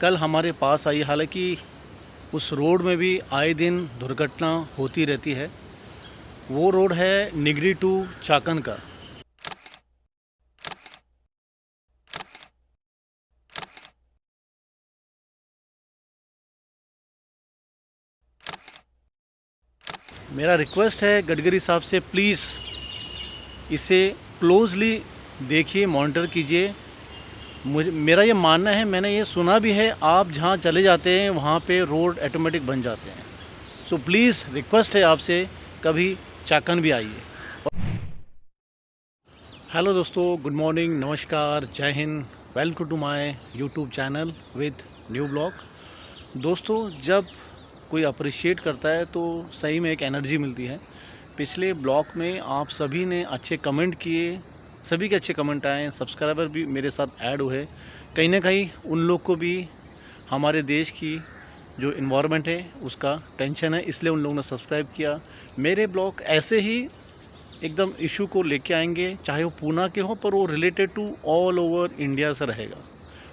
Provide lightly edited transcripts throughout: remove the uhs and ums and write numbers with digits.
कल हमारे पास आई। हालांकि उस रोड में भी आए दिन दुर्घटना होती रहती है। वो रोड है निगड़ी टू चाकन का। मेरा रिक्वेस्ट है गडकरी साहब से, प्लीज़ इसे क्लोजली देखिए, मॉनिटर कीजिए। मेरा ये मानना है, मैंने ये सुना भी है, आप जहाँ चले जाते हैं वहाँ पे रोड ऑटोमेटिक बन जाते हैं। सो प्लीज़ रिक्वेस्ट है आपसे, कभी चाकन भी आइए। हेलो दोस्तों, गुड मॉर्निंग, नमस्कार, जय Hind. Welcome to my YouTube channel with new blog. दोस्तों, जब कोई अप्रिशिएट करता है तो सही में एक एनर्जी मिलती है। पिछले ब्लॉग में आप सभी ने अच्छे कमेंट किए, सभी के अच्छे कमेंट आए, सब्सक्राइबर भी मेरे साथ ऐड हुए। कहीं ना कहीं उन लोग को भी हमारे देश की जो इन्वायरमेंट है उसका टेंशन है, इसलिए उन लोगों ने सब्सक्राइब किया। मेरे ब्लॉग ऐसे ही एकदम इशू को लेके आएंगे, चाहे वो पूना के हो, पर वो related to all over India से रहेगा।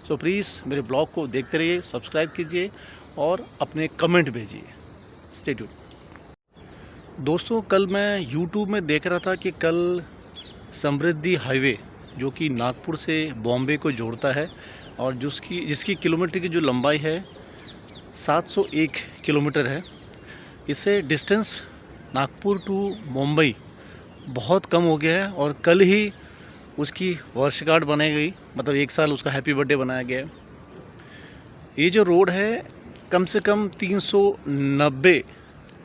सो प्लीज़ मेरे ब्लॉग को देखते रहिए, सब्सक्राइब कीजिए और अपने कमेंट भेजिए। Stay tuned. दोस्तों, कल मैं यूट्यूब में देख रहा था कि कल समृद्धि हाईवे, जो कि नागपुर से बॉम्बे को जोड़ता है और जिसकी किलोमीटर की जो लंबाई है 701 किलोमीटर है, इससे डिस्टेंस नागपुर टू मुंबई बहुत कम हो गया है। और कल ही उसकी वर्षगांठ बनाई गई, मतलब 1 साल उसका हैप्पी बर्थडे बनाया गया है। ये जो रोड है कम से कम 390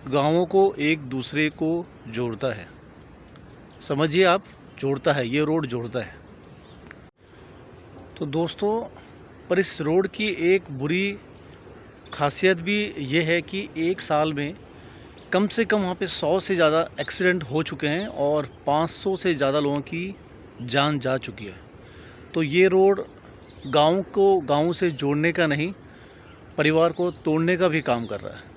गांवों को एक दूसरे को जोड़ता है। समझिए आप, जोड़ता है, ये रोड जोड़ता है। तो दोस्तों, पर इस रोड की एक बुरी खासियत भी ये है कि 1 साल में कम से कम वहाँ पे 100 से ज़्यादा एक्सीडेंट हो चुके हैं और 500 से ज़्यादा लोगों की जान जा चुकी है। तो ये रोड गाँव को गाँव से जोड़ने का नहीं, परिवार को तोड़ने का भी काम कर रहा है।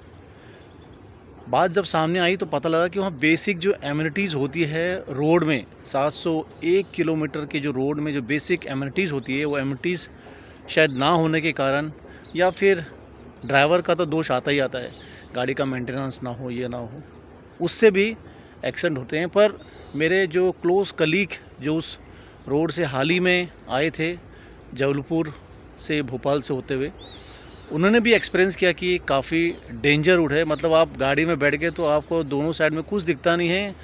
बात जब सामने आई तो पता लगा कि वहाँ बेसिक जो एमिनिटीज़ होती है रोड में, 701 किलोमीटर के जो रोड में जो बेसिक एमिनिटीज़ होती है, वो एमिनिटीज़ शायद ना होने के कारण, या फिर ड्राइवर का तो दोष आता ही आता है, गाड़ी का मेंटेनेंस ना हो, ये ना हो, उससे भी एक्सीडेंट होते हैं। पर मेरे जो क्लोज़ कलीग जो उस रोड से हाल ही में आए थे, जबलपुर से भोपाल से होते हुए, उन्होंने भी एक्सपीरियंस किया कि काफ़ी डेंजर रोड है। मतलब आप गाड़ी में बैठ गए तो आपको दोनों साइड में कुछ दिखता नहीं है,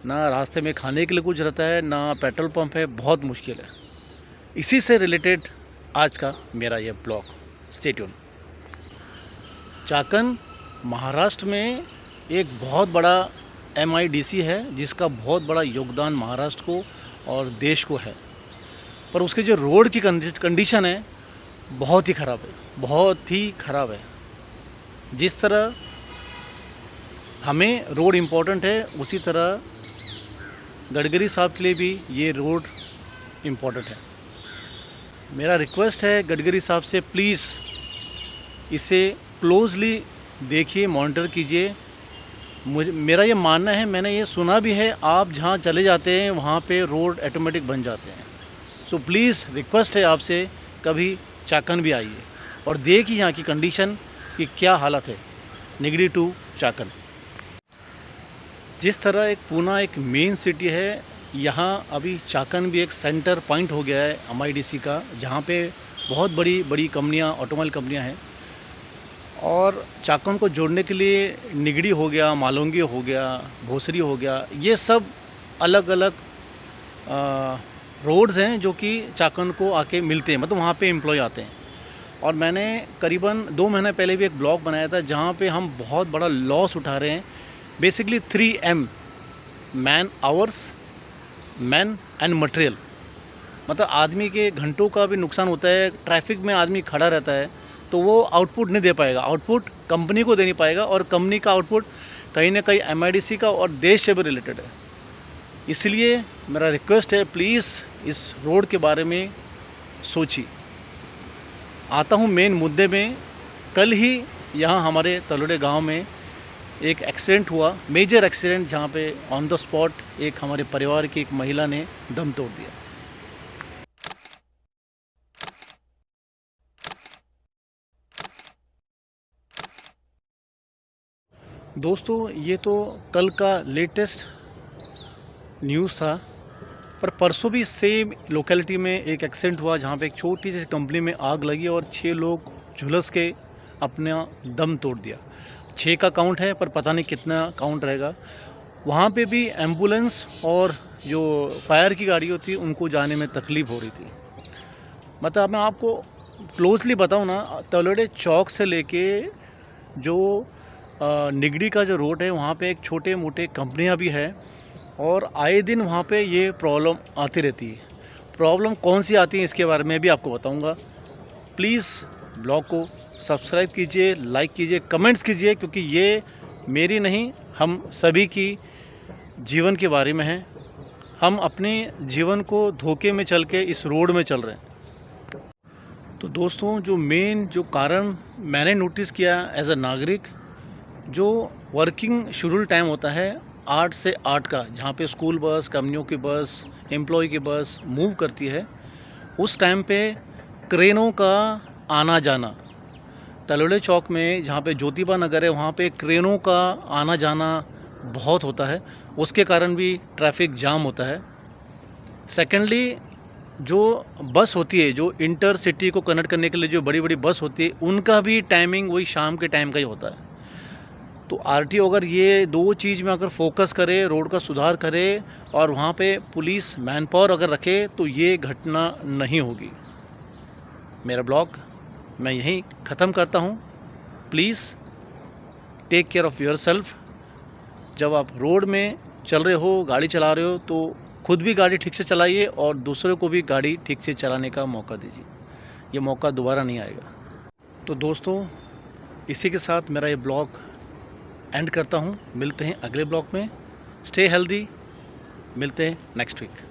ना रास्ते में खाने के लिए कुछ रहता है, ना पेट्रोल पंप है, बहुत मुश्किल है। इसी से रिलेटेड आज का मेरा ये blog. Stay tuned. Chakan Maharashtra में एक बहुत बड़ा MIDC है, जिसका बहुत बड़ा योगदान महाराष्ट्र को और देश को है। पर उसके जो रोड की कंडीशन है बहुत ही ख़राब है, बहुत ही ख़राब है। जिस तरह हमें रोड इम्पोर्टेंट है, उसी तरह गडकरी साहब के लिए भी ये रोड इम्पोर्टेंट है। मेरा रिक्वेस्ट है गडकरी साहब से, प्लीज़ इसे क्लोजली देखिए, मॉनिटर कीजिए। मेरा ये मानना है, मैंने ये सुना भी है, आप जहाँ चले जाते हैं वहाँ पे रोड ऑटोमेटिक बन जाते हैं। सो प्लीज़ रिक्वेस्ट है आपसे, कभी चाकन भी आइए और देखिए यहाँ की कंडीशन कि क्या हालत है, निगड़ी टू चाकन। जिस तरह एक पूना एक मेन सिटी है, यहाँ अभी चाकन भी एक सेंटर पॉइंट हो गया है MIDC का, जहाँ पे बहुत बड़ी बड़ी कंपनियाँ, ऑटोमोबाइल कंपनियाँ हैं। और चाकन को जोड़ने के लिए निगड़ी हो गया, मालोंगी हो गया, भोसरी हो गया, ये सब अलग अलग रोड्स हैं जो कि चाकन को आके मिलते हैं, मतलब वहाँ पे एम्प्लॉय आते हैं। और मैंने करीबन 2 महीने पहले भी एक ब्लॉग बनाया था जहाँ पे हम बहुत बड़ा लॉस उठा रहे हैं। Basically 3M, man hours, man and material. मतलब आदमी के घंटों का भी नुकसान होता है, ट्रैफिक में आदमी खड़ा रहता है तो वो आउटपुट नहीं दे पाएगा, आउटपुट कंपनी को दे नहीं पाएगा, और कंपनी का आउटपुट कहीं ना कहीं MIDC का और देश से भी रिलेटेड है। इसलिए मेरा रिक्वेस्ट है, प्लीज़ इस रोड के बारे में सोचिए। आता हूँ मेन मुद्दे में। कल ही यहाँ हमारे तलोड़े गांव में एक एक्सीडेंट हुआ, मेजर एक्सीडेंट, जहाँ पे ऑन द स्पॉट एक हमारे परिवार की एक महिला ने दम तोड़ दिया। दोस्तों ये तो कल का लेटेस्ट न्यूज़ था, पर परसों भी सेम लोकेलिटी में एक एक्सीडेंट हुआ जहाँ पे एक छोटी सी कंपनी में आग लगी और 6 लोग झुलस के अपना दम तोड़ दिया। 6 का काउंट है, पर पता नहीं कितना काउंट रहेगा। वहाँ पे भी एम्बुलेंस और जो फायर की गाड़ी होती है उनको जाने में तकलीफ़ हो रही थी। मतलब मैं आपको क्लोजली बताऊँ ना, तलवड़े चौक से लेके जो निगड़ी का जो रोड है वहाँ पे एक छोटे मोटे कंपनियाँ भी है और आए दिन वहाँ पे ये प्रॉब्लम आती रहती है। प्रॉब्लम कौन सी आती है इसके बारे में भी आपको बताऊँगा। प्लीज़ ब्लॉग को सब्सक्राइब कीजिए, लाइक कीजिए, कमेंट्स कीजिए, क्योंकि ये मेरी नहीं, हम सभी की जीवन के बारे में है। हम अपने जीवन को धोखे में चल के इस रोड में चल रहे हैं। तो दोस्तों जो मेन जो कारण मैंने नोटिस किया एज अ नागरिक, जो वर्किंग शेड्यूल टाइम होता है 8 से 8 का, जहाँ पे स्कूल बस, कंपनियों की बस, एम्प्लॉय की बस मूव करती है, उस टाइम पे क्रेनों का आना जाना, तलवड़े चौक में जहाँ पे ज्योतिबा नगर है वहाँ पे क्रेनों का आना जाना बहुत होता है। उसके कारण भी ट्रैफिक जाम होता है। सेकेंडली, जो बस होती है, जो इंटर सिटी को कनेक्ट करने के लिए जो बड़ी बड़ी बस होती है, उनका भी टाइमिंग वही शाम के टाइम का ही होता है। तो आरटीओ अगर ये दो चीज़ में अगर फोकस करे, रोड का सुधार करे और वहाँ पे पुलिस मैन पावर अगर रखे, तो ये घटना नहीं होगी। मेरा ब्लॉग मैं यहीं ख़त्म करता हूँ। Please take care of yourself. जब आप रोड में चल रहे हो, गाड़ी चला रहे हो, तो खुद भी गाड़ी ठीक से चलाइए और दूसरों को भी गाड़ी ठीक से चलाने का मौका दीजिए। ये मौका दोबारा नहीं आएगा। तो दोस्तों इसी के साथ मेरा ये ब्लॉग एंड करता हूँ। मिलते हैं अगले ब्लॉग में। Stay healthy. मिलते हैं नेक्स्ट वीक।